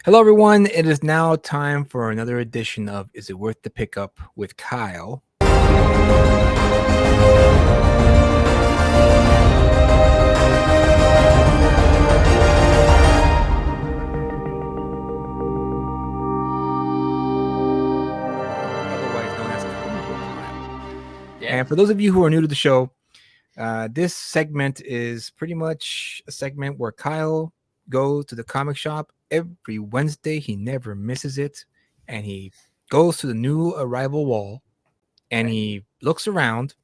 Hello, everyone. It is now time for another edition of Is It Worth the Pickup with Kyle. Otherwise known as Comic Book Kyle. Yeah. And for those of you who are new to the show, this segment is pretty much a segment where Kyle goes to the comic shop every Wednesday. He never misses it. And he goes to the new arrival wall and he looks around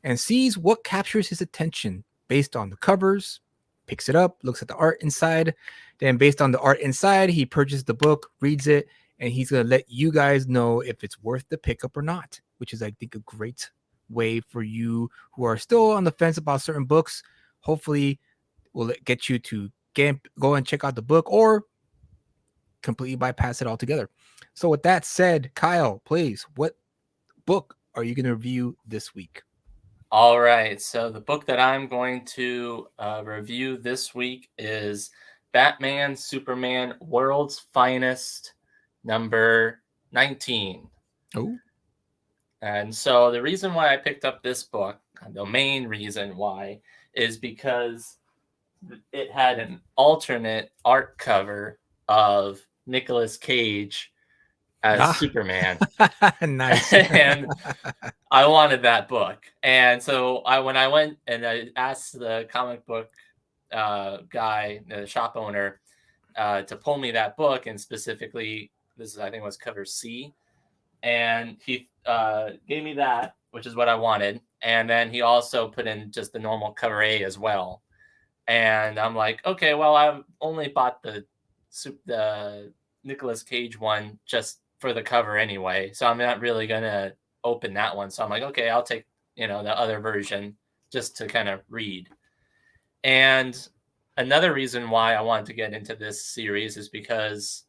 and sees what captures his attention based on the covers, picks it up, looks at the art inside. Then, based on the art inside, he purchases the book, reads it, and he's going to let you guys know if it's worth the pickup or not, which is, I think, a great way for you who are still on the fence about certain books. Hopefully, will get you to go and check out the book or completely bypass it altogether. So, with that said, Kyle, please, what book are you going to review this week? All right. So the book that I'm going to review this week is Batman Superman World's Finest, number 19. Oh, And so the reason why I picked up this book, the main reason why, is because it had an alternate art cover of Nicolas Cage as ah, Superman. nice. And I wanted that book. And so when I went and I asked the comic book guy, the shop owner, to pull me that book, and specifically, this is, I think, was cover C. And he gave me that, which is what I wanted. And then he also put in just the normal cover A as well. And I'm like, okay, well, I've only bought the Nicolas Cage one just for the cover anyway, so I'm not really gonna open that one. So I'm like, okay, I'll take the other version just to kind of read. And another reason why I wanted to get into this series is because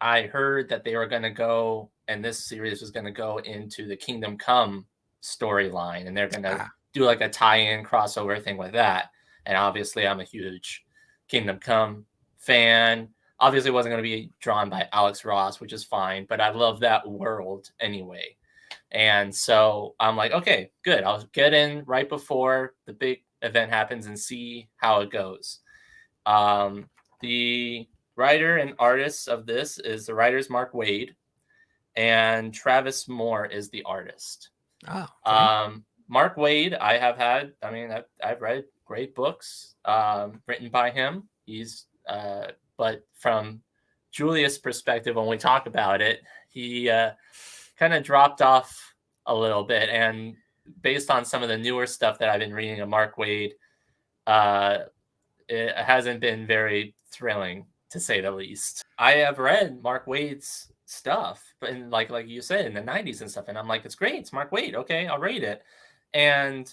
I heard that they were going to go, and this series was going to go into the Kingdom Come storyline, and they're going to Ah, do like a tie-in crossover thing with that. And obviously, I'm a huge Kingdom Come fan. Obviously, it wasn't going to be drawn by Alex Ross, which is fine, but I love that world anyway. And so I'm like, okay, good. I'll get in right before the big event happens and see how it goes. The writer and artist of this is the writer's Mark Waid, and Travis Moore is the artist. okay. Mark Waid, I've read great books written by him. But from Julius' perspective, when we talk about it, he kind of dropped off a little bit. And based on some of the newer stuff that I've been reading of Mark Waid, uh, it hasn't been very thrilling, to say the least. I have read Mark Waid's stuff, but like you said, in the 90s and stuff, and I'm like, it's great, it's Mark Waid, okay, I'll read it. And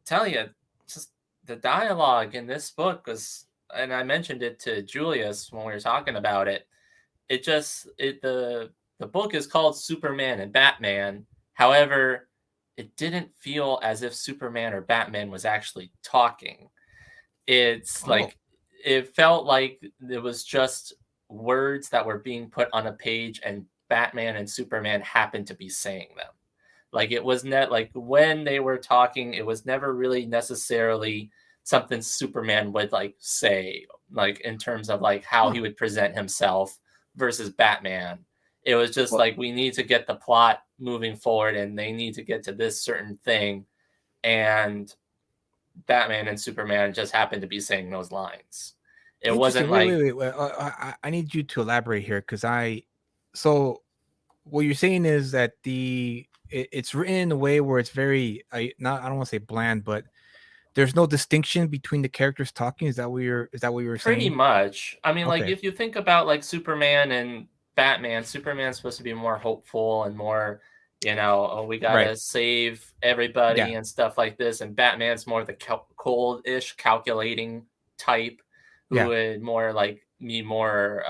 tell you, just the dialogue in this book was, and I mentioned it to Julius when we were talking about it. The book is called Superman and Batman. However, it didn't feel as if Superman or Batman was actually talking. It's Oh, like it felt like it was just words that were being put on a page, and Batman and Superman happened to be saying them. Like it was not like when they were talking, it was never really necessarily something Superman would like say, like in terms of like how huh. he would present himself versus Batman. It was just Well, like we need to get the plot moving forward, and they need to get to this certain thing, and Batman and Superman just happened to be saying those lines. It interesting. wasn't Wait, like wait, wait. I need you to elaborate here because so what you're saying is that it's written in a way where it's very, I don't want to say bland, but there's no distinction between the characters talking. Is that what you were pretty saying? much. I mean, like Okay. if you think about like Superman and Batman, Superman's supposed to be more hopeful and more, oh, we Right. gotta save Yeah. everybody and stuff like this. And Batman's more the cold-ish, calculating type, who Yeah. would more like be more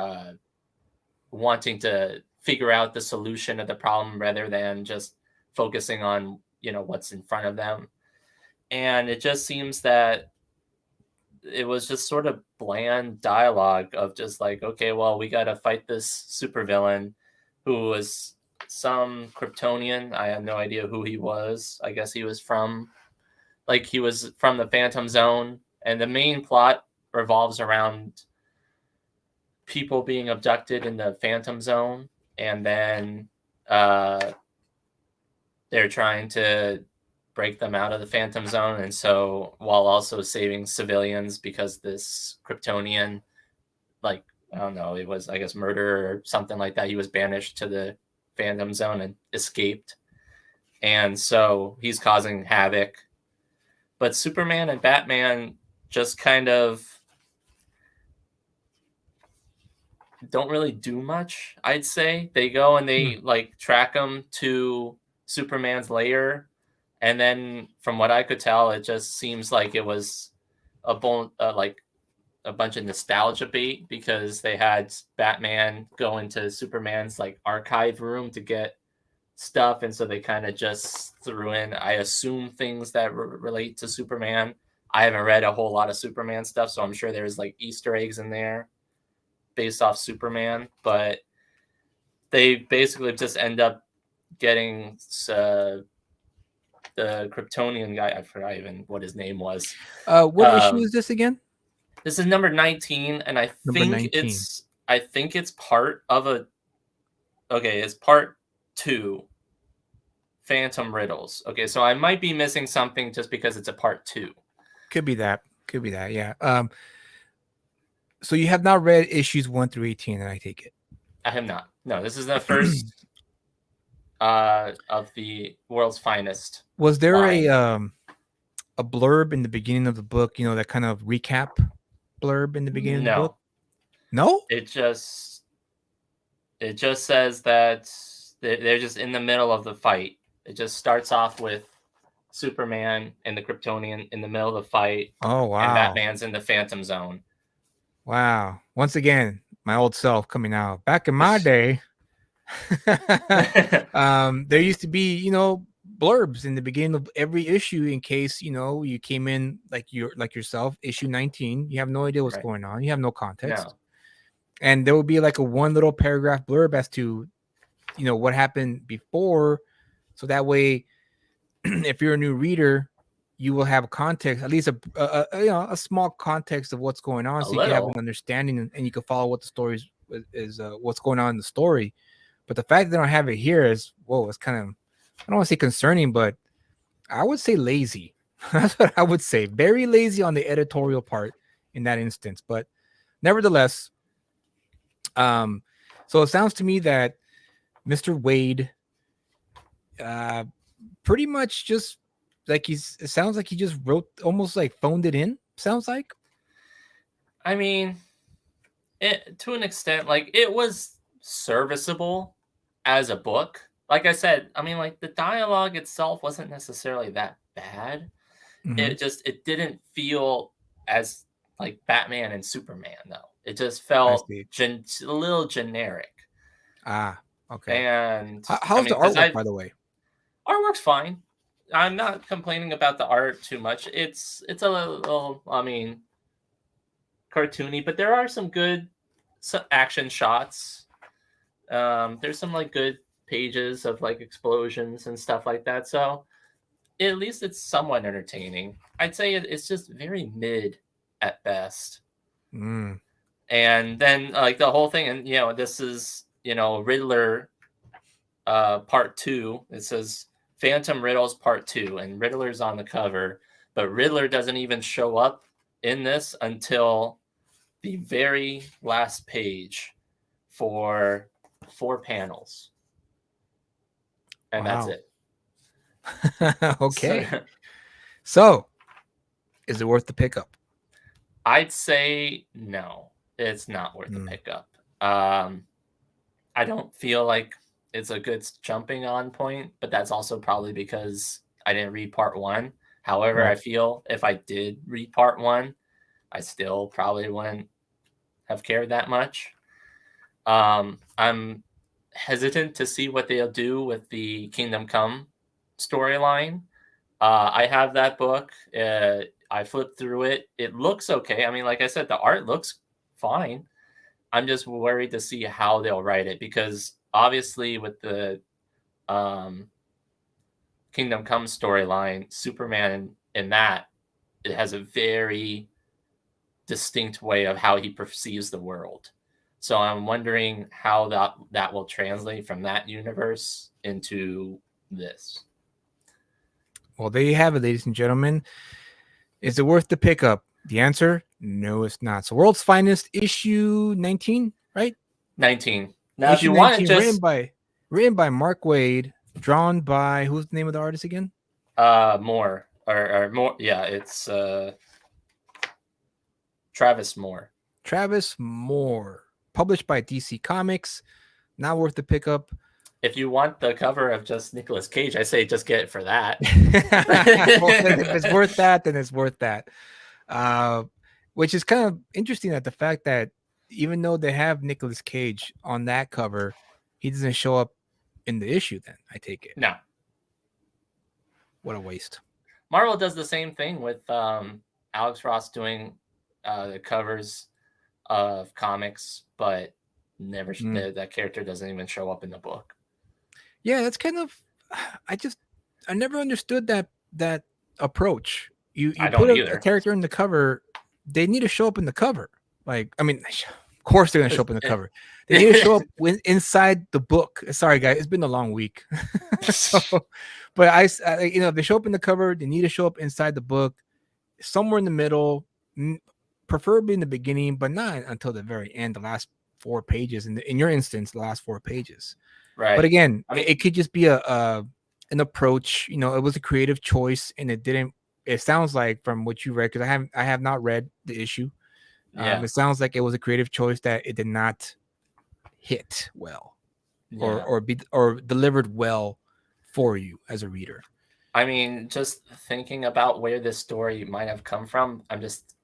wanting to figure out the solution of the problem rather than just focusing on what's in front of them. And it just seems that it was just sort of bland dialogue of just like, okay, well, we got to fight this supervillain who was some Kryptonian. I have no idea who he was. I guess he was from the Phantom Zone, and the main plot revolves around people being abducted in the Phantom Zone, and then they're trying to break them out of the Phantom Zone, and so while also saving civilians because this Kryptonian, like, I don't know, it was, I guess, murder or something like that. He was banished to the Phantom Zone and escaped, and so he's causing havoc. But Superman and Batman just kind of don't really do much, I'd say. They go and they like track him to Superman's lair, and then from what I could tell, it just seems like it was like a bunch of nostalgia bait, because they had Batman go into Superman's like archive room to get stuff, and so they kind of just threw in, I assume, things that relate to Superman. I haven't read a whole lot of Superman stuff, so I'm sure there's like Easter eggs in there based off Superman, but they basically just end up getting the Kryptonian guy. I forgot even what his name was. What issue is this again? This is number 19, and I think it's part of a. Okay, it's part 2. Phantom Riddles. Okay, so I might be missing something just because it's a part 2. Could be that. Yeah. So you have not read issues 1 through 18, and I take it. I have not. No, this is the first of the World's Finest. Was there a blurb in the beginning of the book? You know, that kind of recap blurb in the beginning of the book? No. It just says that they're just in the middle of the fight. It just starts off with Superman and the Kryptonian in the middle of the fight. Oh, wow. And Batman's in the Phantom Zone. Wow. Once again, my old self coming out. Back in my day, there used to be, you know, blurbs in the beginning of every issue in case, you know, you came in like yourself, issue 19. You have no idea what's going on. You have no context. No. And there will be like a one little paragraph blurb as to, you know, what happened before. So that way, if you're a new reader, you will have context, at least a small context of what's going on, so you can have an understanding, and you can follow what the story is what's going on in the story. But the fact that they don't have it here is, whoa, it's kind of, I don't want to say concerning, but I would say lazy. That's what I would say. Very lazy on the editorial part in that instance. But nevertheless, so it sounds to me that Mr. Wade pretty much just like it sounds like he just wrote, almost like phoned it in, sounds like. I mean, it to an extent, like, it was serviceable as a book. Like I said, I mean, like, the dialogue itself wasn't necessarily that bad. Mm-hmm. It didn't feel as like Batman and Superman, though. It just felt a little generic. Ah, okay. And how's the artwork, by the way? Artwork's fine. I'm not complaining about the art too much. It's a little, I mean, cartoony, but there are some good action shots. There's some like good pages of like explosions and stuff like that. So at least it's somewhat entertaining. I'd say it's just very mid at best. Mm. And then like the whole thing, and you know, this is, you know, Riddler part 2. It says Phantom Riddles Part 2, and Riddler's on the cover, but Riddler doesn't even show up in this until the very last page for 4 panels. And wow. That's it. Okay. So, is it worth the pickup? I'd say no, it's not worth the pickup. I don't feel like it's a good jumping on point, but that's also probably because I didn't read part 1. However, right. I feel if I did read part 1, I still probably wouldn't have cared that much. I'm hesitant to see what they'll do with the Kingdom Come storyline. I have that book. I flipped through it. It looks okay. I mean, like I said, the art looks fine. I'm just worried to see how they'll write it, because obviously with the Kingdom Come storyline, Superman in that, it has a very distinct way of how he perceives the world. So I'm wondering how that will translate from that universe into this. Well, there you have it, ladies and gentlemen. Is it worth the pickup? The answer, no, it's not. So, World's Finest, issue 19, right? 19. Now, issue if you want to 19, just written by Mark Waid, drawn by, who's the name of the artist again? Moore or more, yeah, it's Travis Moore. Travis Moore, published by DC Comics. Not worth the pickup. If you want the cover of just Nicolas Cage, I say just get it for that. Well, if it's worth that, then it's worth that. Which is kind of interesting, that the fact that even though they have Nicolas Cage on that cover, he doesn't show up in the issue. Then I take it. No. What a waste. Marvel does the same thing with Alex Ross doing the covers of comics, but never that character doesn't even show up in the book. Yeah, that's kind of, I never understood that approach. You put a character in the cover, they need to show up in the cover. Like, I mean, of course they're gonna show up in the cover. They need to show up inside the book. Sorry, guys, it's been a long week. So, but if they show up in the cover, they need to show up inside the book, somewhere in the middle, preferably in the beginning, but not until the very end, the last 4 pages. In your instance, the last 4 pages. Right. But again, I mean, it could just be an approach. It was a creative choice, and it didn't. It sounds like, from what you read, because I have not read the issue. Yeah. It sounds like it was a creative choice that it did not hit well, or delivered well for you as a reader. I mean, just thinking about where this story might have come from, I'm just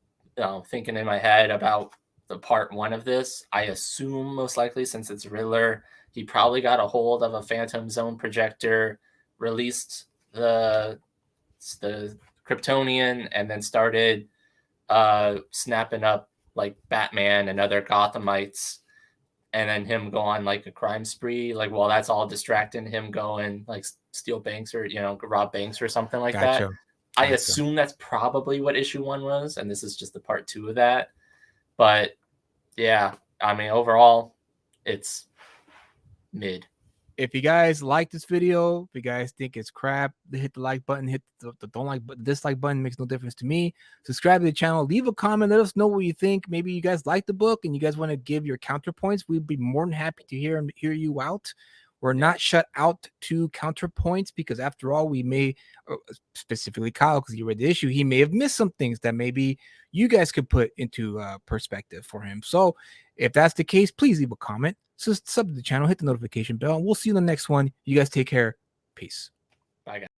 thinking in my head about the part 1 of this. I assume most likely, since it's Riddler, he probably got a hold of a Phantom Zone projector, released the Kryptonian, and then started snapping up like Batman and other Gothamites, and then him go on like a crime spree. Like, well, that's all distracting him going like steal banks or rob banks or something like that. I assume that's probably what issue 1 was, and this is just the part 2 of that. But yeah, I mean, overall, it's mid. If you guys like this video, if you guys think it's crap, hit the like button, hit the don't like button, dislike button, makes no difference to me. Subscribe to the channel, leave a comment, let us know what you think. Maybe you guys like the book and you guys want to give your counterpoints. We'd be more than happy to hear you out. We're not shut out to counterpoints, because after all, we may, specifically Kyle, because he read the issue, he may have missed some things that maybe you guys could put into perspective for him. So if that's the case, please leave a comment, sub to the channel, hit the notification bell, and we'll see you in the next one. You guys take care. Peace. Bye, guys.